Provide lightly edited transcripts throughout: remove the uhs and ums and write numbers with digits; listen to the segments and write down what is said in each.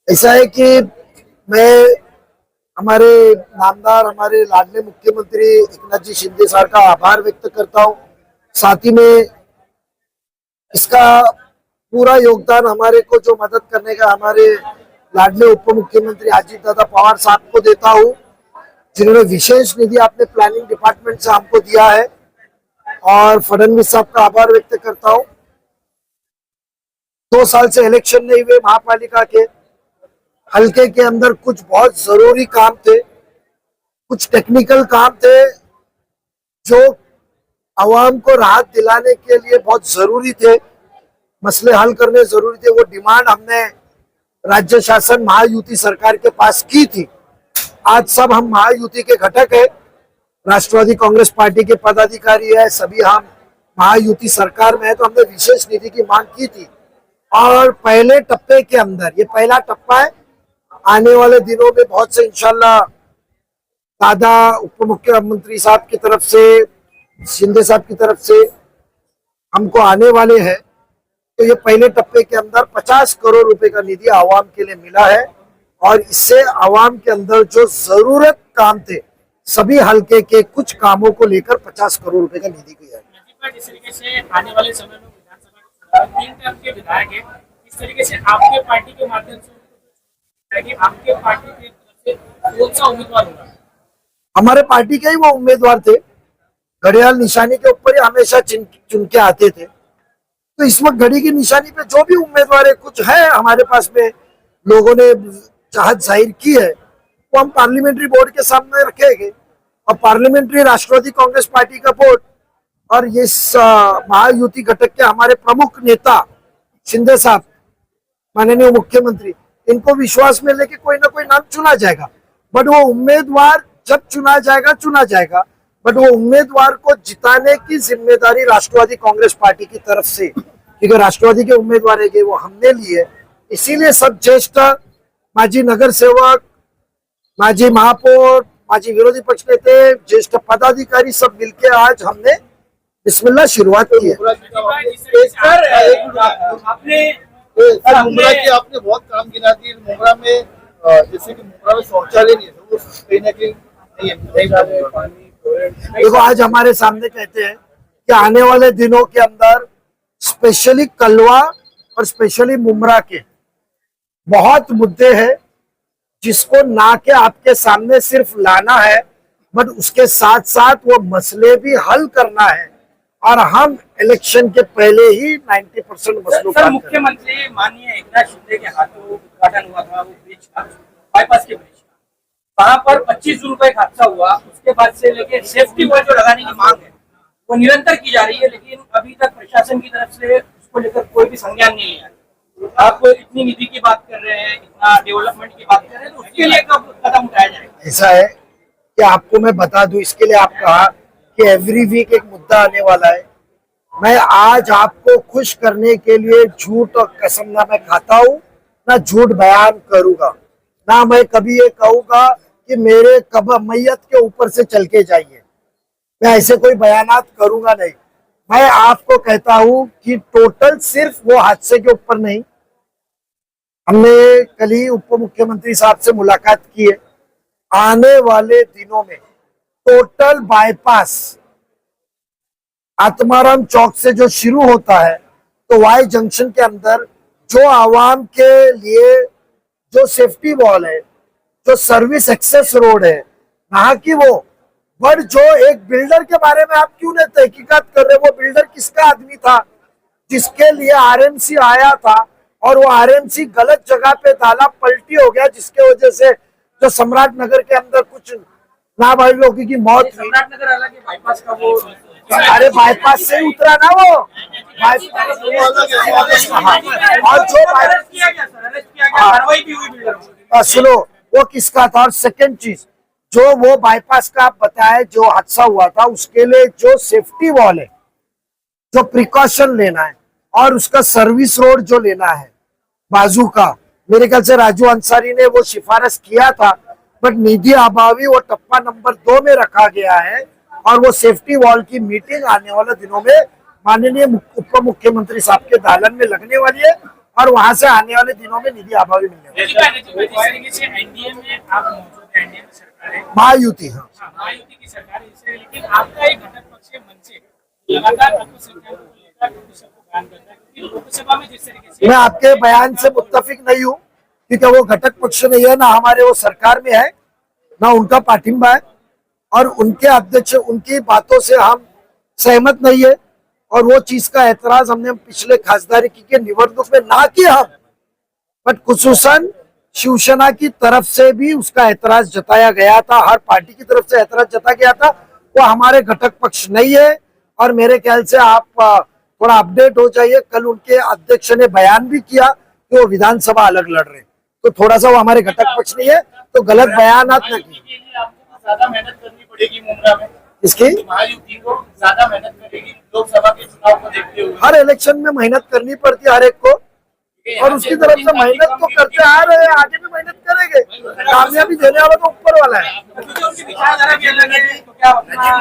ऐसा है कि मैं हमारे नामदार हमारे लाडले मुख्यमंत्री एकनाथ जी शिंदे सर का आभार व्यक्त करता हूँ। साथ ही में इसका पूरा योगदान हमारे को जो मदद करने का हमारे लाडले उप मुख्यमंत्री अजीत दादा पवार साहब को देता हूँ, जिन्होंने विशेष निधि अपने प्लानिंग डिपार्टमेंट से हमको दिया है। और फडणवीस साहब का आभार व्यक्त करता हूँ। 2 साल से इलेक्शन नहीं हुए महापालिका के, हल्के के अंदर कुछ बहुत जरूरी काम थे, कुछ टेक्निकल काम थे जो आवाम को राहत दिलाने के लिए बहुत जरूरी थे, मसले हल करने जरूरी थे। वो डिमांड हमने राज्य शासन महायुति सरकार के पास की थी। आज सब हम महायुति के घटक है, राष्ट्रवादी कांग्रेस पार्टी के पदाधिकारी है, सभी हम महायुति सरकार में है, तो हमने विशेष निधि की मांग की थी। और पहले टप्पे के अंदर, ये पहला टप्पा है, आने वाले दिनों में बहुत से इंशाल्लाह दादा उप मुख्यमंत्री साहब की तरफ से, शिंदे साहब की तरफ से हमको आने वाले हैं। तो ये पहले टप्पे के अंदर 50 करोड़ रुपए का निधि आवाम के लिए मिला है और इससे आवाम के अंदर जो जरूरत काम थे सभी हल्के के कुछ कामों को लेकर 50 करोड़ रुपए का निधि दिया है। जिस तरीके से आने वाले समय में विधानसभा 3 टर्म के विधायक है, इस तरीके से आपके पार्टी के माध्यम से कि आपके पार्टी की तरफ से कौन सा उम्मीदवार होगा? हमारे पार्टी के ही वो उम्मीदवार थे, घड़ियाल निशानी के ऊपर ही हमेशा चुन के आते थे। तो इस वक्त घड़ी की निशानी पे जो भी उम्मीदवार है, कुछ है हमारे पास में, लोगों ने चाहत जाहिर की है, वो हम पार्लियामेंट्री बोर्ड के सामने रखेंगे। और पार्लियामेंट्री राष्ट्रवादी कांग्रेस पार्टी का बोर्ड और ये महायुति घटक के हमारे प्रमुख नेता शिंदे साहब, माननीय मुख्यमंत्री, इनको विश्वास में लेके कोई ना कोई नाम चुना जाएगा। बट वो उम्मीदवार जब चुना जाएगा, बट वो उम्मीदवार को जिताने की जिम्मेदारी राष्ट्रवादी कांग्रेस पार्टी की तरफ से, क्योंकि राष्ट्रवादी के उम्मीदवार है वो हमने लिए। इसीलिए सब ज्येष्ठ माजी नगर सेवक, माजी महापौर, माजी विरोधी पक्ष नेते, ज्येष्ठ पदाधिकारी सब मिलकर आज हमने बिस्मिल्लाह शुरुआत की है। आपने बहुत काम गिना दी मुंब्रा में, जैसे कि मुंब्रा में शौचालय नहीं है, तो कहीं ना कहीं देखो, आज हमारे सामने कहते हैं कि आने वाले दिनों के अंदर स्पेशली कलवा और स्पेशली मुंब्रा के बहुत मुद्दे हैं जिसको ना के आपके सामने सिर्फ लाना है, बट उसके साथ साथ वो मसले भी हल करना है। और हम इलेक्शन के पहले ही 90% मसलों का मुख्यमंत्री माननीय एकनाथ शिंदे के हाथों उद्घाटन हुआ था वो ब्रिज का, बाईपास के ब्रिज का। वहां पर 25 जून को एक हादसा हुआ, उसके बाद से लेके सेफ्टी वॉल जो लगाने की मांग है वो निरंतर की जा रही है, लेकिन अभी तक प्रशासन की तरफ से उसको लेकर कोई भी संज्ञान नहीं लिया। आप इतनी निधि की बात कर रहे हैं, इतना डेवलपमेंट की बात कर रहे हैं, तो उसके लिए कब कदम उठाया जाएगा? ऐसा है कि आपको मैं बता दूं, इसके लिए आप कहा कि एवरी वीक एक मुद्दा आने वाला है। मैं आज आपको खुश करने के लिए झूठ और कसम ना मैं खाता हूँ, ना झूठ बयान करूंगा, ना मैं कभी ये कहूंगा कि मेरे कब्र मैयत के ऊपर से चल के जाइए। मैं ऐसे कोई बयानात करूंगा नहीं। मैं आपको कहता हूं कि टोटल सिर्फ वो हादसे के ऊपर नहीं, हमने कल ही उप मुख्यमंत्री साहब से मुलाकात की है। आने वाले दिनों में टोटल बाईपास आत्माराम चौक से जो शुरू होता है तो वाई जंक्शन के अंदर जो आवाम के लिए जो सेफ्टी वॉल है, जो सर्विस एक्सेस रोड है, ना कि वो बट जो एक बिल्डर के बारे में आप क्यों नहीं तहकीकात कर रहे? वो बिल्डर किसका आदमी था जिसके लिए आरएमसी आया था और वो आरएमसी गलत जगह पे डाला, पलटी हो गया, जिसके वजह से जो सम्राट नगर के अंदर कुछ नाबालिगों की मौत हुई। सम्राट नगर अलग है, बाईपास का वो, अरे बाईपास से ही उतरा ना वो, और जो सुनो वो किसका था। और सेकेंड चीज, जो वो बाईपास का आप बताए जो हादसा हुआ था, उसके लिए जो सेफ्टी वॉल है, जो प्रिकॉशन लेना है और उसका सर्विस रोड जो लेना है बाजू का, मेरे ख्याल से राजू अंसारी ने वो सिफारिश किया था, बट निधि अभावी वो टप्पा नंबर 2 में रखा गया है। और वो सेफ्टी वॉल की मीटिंग आने वाले दिनों में माननीय उप मुख्यमंत्री साहब के दालन में लगने वाली है। और वहां से आने वाले दिनों में निधि अभावी मिलने वाली जिस तरीके से एनडीए में आप मौजूद हैं, एनडीए में सरकार है, महायुति। हाँ, महायुति की सरकार है इससे, लेकिन आपका एक घटक पक्ष है मन से लगातार अल्पसंख्यकों को लेकर विषय को बयान करता है, क्योंकि लोकसभा में जिस तरीके से मैं आपके बयान से मुत्तफिक नहीं हूँ, क्योंकि वो घटक पक्ष नहीं है, ना हमारे वो सरकार में है, ना उनका पाठिंबा है, और उनके अध्यक्ष उनकी बातों से हम सहमत नहीं है, और वो चीज का एतराज हमने पिछले खासदारी की निवडणूक में ना किया हम, बट खुसूसन शिवसेना की तरफ से भी उसका एतराज जताया गया था, हर पार्टी की तरफ से एतराज जताया गया था। वो हमारे घटक पक्ष नहीं है, और मेरे ख्याल से आप थोड़ा अपडेट हो जाइए। कल उनके अध्यक्ष ने बयान भी किया कि वो विधानसभा अलग लड़ रहे, तो थोड़ा सा वो हमारे घटक पक्ष नहीं है, तो गलत बयान न कीजिए। ज्यादा मेहनत करनी पड़ेगी मुमरा में, इसकी महायुति को ज्यादा मेहनत करेगी लोकसभा के चुनाव को देखते हुए। हर इलेक्शन में मेहनत करनी पड़ती है हर एक को, और उसकी तरफ से मेहनत तो करते आ रहे हैं, आगे भी मेहनत करेंगे, कामयाबी देने वाला तो ऊपर वाला है। क्योंकि उनकी विचारधारा भी अलग है, तो क्या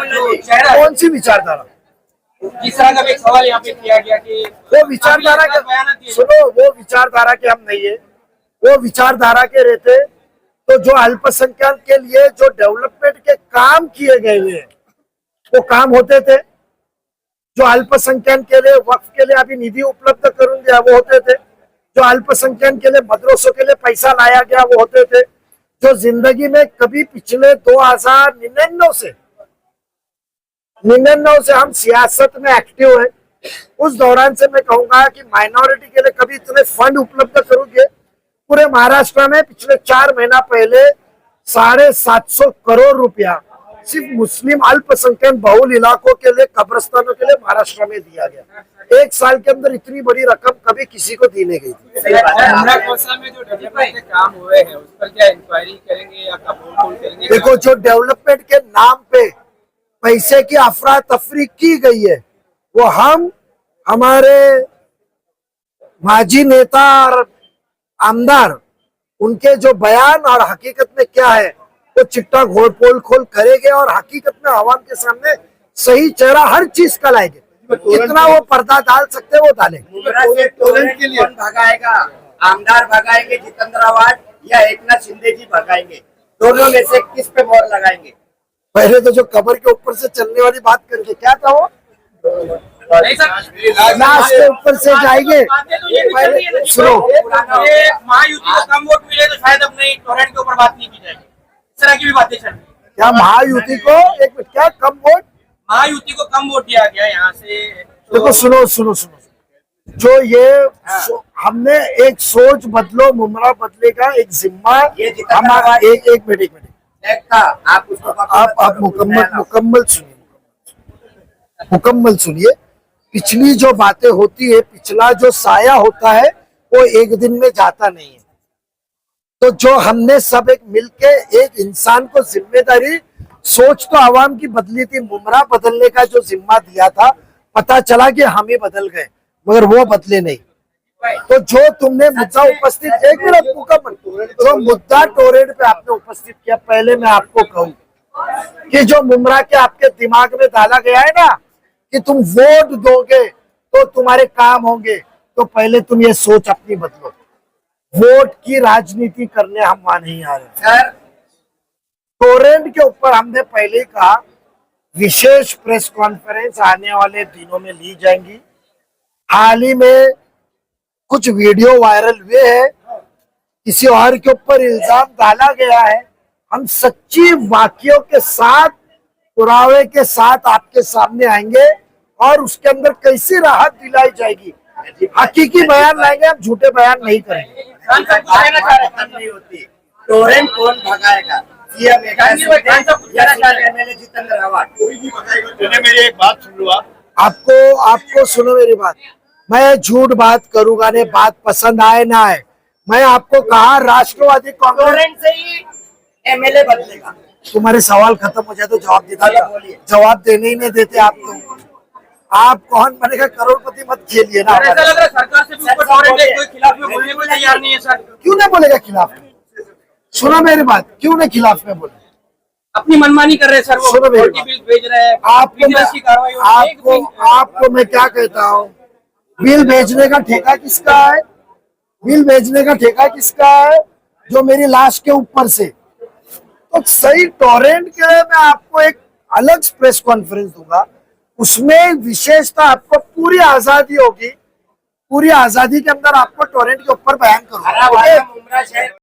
जो चेहरा है, कौन सी विचारधारा? जिस तरह का भी एक सवाल यहाँ पे किया गया कि वो विचारधारा के बयान दिए, सुनो, वो विचारधारा के हम नहीं है, वो विचारधारा के रहते तो जो अल्पसंख्यक के लिए जो डेवलपमेंट के काम किए गए हैं वो काम होते थे। जो अल्पसंख्यक के लिए वक्फ के लिए अभी निधि उपलब्ध करून दिया वो होते थे। जो अल्पसंख्यक के लिए मदरसों के लिए पैसा लाया गया वो होते थे। जो जिंदगी में कभी पिछले 2099 से हम सियासत में एक्टिव है, उस दौरान से मैं कहूंगा कि माइनॉरिटी के लिए कभी इतने फंड उपलब्ध करोगे। पूरे महाराष्ट्र में पिछले 4 महीना पहले 750 करोड़ रुपया सिर्फ मुस्लिम अल्पसंख्यक बहुल इलाकों के लिए, कब्रिस्तानों के लिए महाराष्ट्र में दिया गया। 1 साल के अंदर इतनी बड़ी रकम कभी किसी को दी नहीं गई थी। में जो डेवलपमेंट के काम हुए हैं उस पर क्या इंक्वायरी करेंगे या कबूल करेंगे? देखो, जो डेवलपमेंट के नाम पे पैसे की अफरा तफरी की गई है वो हमारे माजी नेता और आमदार उनके जो बयान और हकीकत में क्या है वो चिट्टा घोल पोल खोल करेंगे, और हकीकत में आवाम के सामने सही चेहरा हर चीज का लाएंगे। कितना वो पर्दा डाल सकते वो डालेंगे। कौन भगाएगा? आमदार भगाएंगे जितेंद्र आवाज या एकनाथ शिंदे जी भगाएंगे? दोनों में से किस पे मोहर लगाएंगे? पहले तो जो कबर के ऊपर से चलने वाली बात करके क्या था वो लाश के ऊपर से जाएंगे। पहले सुनो, महायुति को कम वोट मिले तो शायद अब नहीं टोरेंट के ऊपर बात नहीं की जाएगी, इस तरह की भी बातें चल रही है। क्या महायुति को एक मिनट क्या कम वोट? महायुति को कम वोट दिया गया यहाँ से। देखो सुनो, जो ये हमने एक सोच बदलो मुमरा बदलेगा एक जिम्मा हमारा। एक मिनट आप उसको आप मुकम्मल सुनिए। पिछली जो बातें होती है, पिछला जो साया होता है वो एक दिन में जाता नहीं है। तो जो हमने सब एक मिलके एक इंसान को जिम्मेदारी, सोच तो आवाम की बदली थी, मुमरा बदलने का जो जिम्मा दिया था, पता चला कि हम ही बदल गए मगर वो बदले नहीं। तो जो तुमने मुद्दा उपस्थित, एक मिनट मुकम्मल, जो मुद्दा टोरेंट पे आपने उपस्थित किया, पहले मैं आपको कहूँ कि जो मुमरा के आपके दिमाग में डाला गया है ना कि तुम वोट दोगे तो तुम्हारे काम होंगे, तो पहले तुम ये सोच अपनी बदलो। वोट की राजनीति करने हम वहां नहीं आ रहे सर। टोरेंट के ऊपर हमने पहले ही कहा विशेष प्रेस कॉन्फ्रेंस आने वाले दिनों में ली जाएंगी। हाल ही में कुछ वीडियो वायरल हुए हैं, किसी और के ऊपर इल्जाम डाला गया है। हम सच्ची वाकयों के साथ, पुरावे के साथ आपके सामने आएंगे और उसके अंदर कैसी राहत दिलाई जाएगी, हकीकी बयान लाएंगे, हम झूठे बयान नहीं करेंगे। नहीं होती। टोरेंट कौन भगाएगा? सीएम एमएलए जितेंद्र आवाज? मेरी एक बात सुन लो आपको सुनो मेरी बात। मैं झूठ बात करूंगा नहीं, बात पसंद आए ना आए। मैं आपको कहा राष्ट्रवादी कांग्रेस टोरेंट से ही एमएलए बदलेगा। तुम्हारे सवाल खत्म हो जाए तो जवाब देता, जवाब देने ही नहीं देते आप। तो आप कौन बनेगा करोड़पति मत खेलिए ना। ऐसा लग रहा है सरकार से भी ऊपर टोरेंट है, कोई खिलाफ में बोलने को तैयार नहीं है सर। क्यों नहीं बोलेगा खिलाफ में? सुनो मेरी बात, क्यों नहीं खिलाफ में बोले? अपनी मनमानी कर रहे हैं सर, वो सुनो मेरी बिल भेज रहे हैं, आपको मैं क्या कहता हूँ, बिल भेजने का ठेका किसका है? बिल भेजने का ठेका किसका है? जो मेरी लाश के ऊपर से। तो सही टॉरेंट के लिए मैं आपको एक अलग प्रेस कॉन्फ्रेंस दूंगा, उसमें विशेषता आपको पूरी आजादी होगी, पूरी आजादी के अंदर आपको टॉरेंट के ऊपर बयान करूंगा। मुमरा शहर